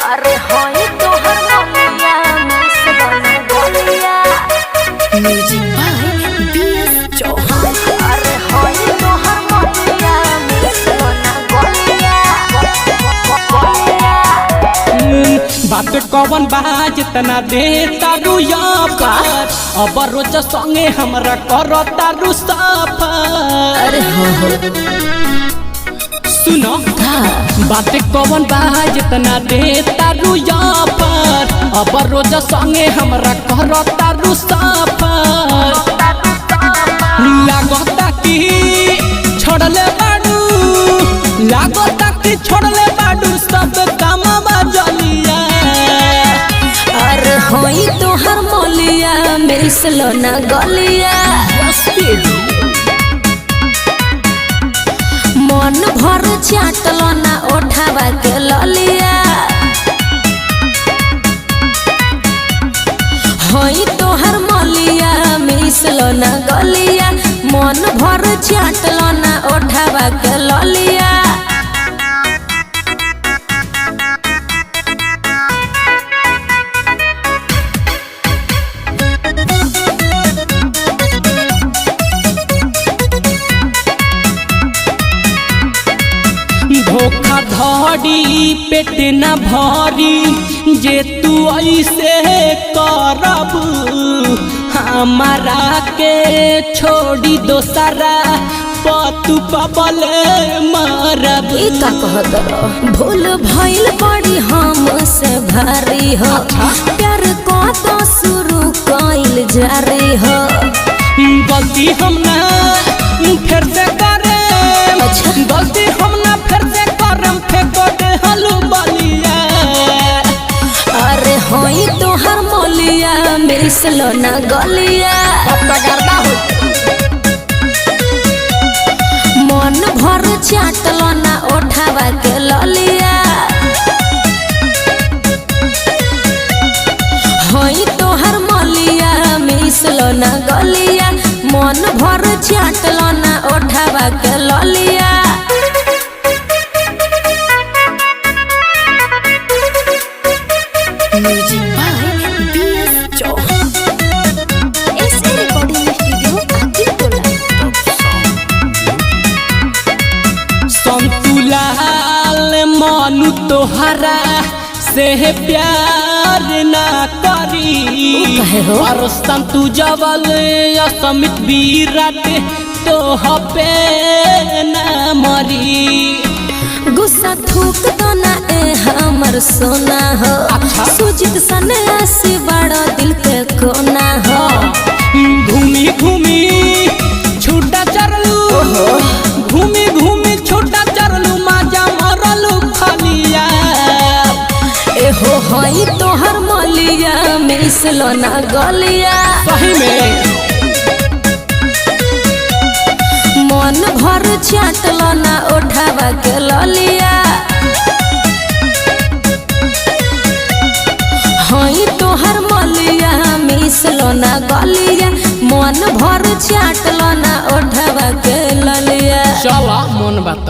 अरे होई तोहर मलिया मिस बना गलिया। Music by BS Chauhan. अरे होई तोहर मलिया मिस बना गलिया। बात कौन बाज तना दे तारू यार अब रोज संगे हमरा करो तारू सफर। अरे हो सुनो बात कौन बाज तना दे तारू यार अब रोज संगे हमरा करो तारू सफर। लागता कि छोड़ले बाडू, लागता कि छोड़ले बाडू सब काम जलिया। अरे होई तोहर मलिया मिस ना गलिया। मन भर चाटल ना ओठावा के ललिया। होई तोहर मलिया मिस ना गलिया। मन भर चाटल ना ओठावा के ललिया। धोखा धड़ी पेट न भरी जे तू ऐसे करब। हमारा के छोड़ी दोसरा पतु पबले मरब। ई का कहत रह भूल भइल बड़ी हमसे भारी हो। प्यार को तो शुरू कइल जारी हो। गलती हम ना फिर से करे, गलती हम ना फिर से करम फेंको दे हलू बलिया। अरे होई तोहर मलिया मिस ना गलिया। मन भर चाटल ना ओठावा के ललिया। होई तोहर मलिया मिस ना गलिया। मन भर चाटल ना ओठावा के ललिया। Music by BS Chauhan. ऐसे रिकॉर्डिंग स्टूडियो आदित्य संतुलाल मनु तोहरा से प्यार ना करी। और संतु जवल असमित विराट तो पे ना मरी। गुस्सा थूक दो ना ए हमर सोना हो। सुजित सन्यासी बड़ा दिल के कोना हो। घूमी घूमी छूटा चरलू, घूमी घूमी छूटा चरलू माजा मरलू खलिया। एहो होई तोहर मलिया मिस ना गलिया। सही में मन भर चाटल ना ओठावा के ललिया। होई तोहर मलिया मिस ना गलिया। मन भर चाटल ना ओठावा के ललिया। चला मन बात।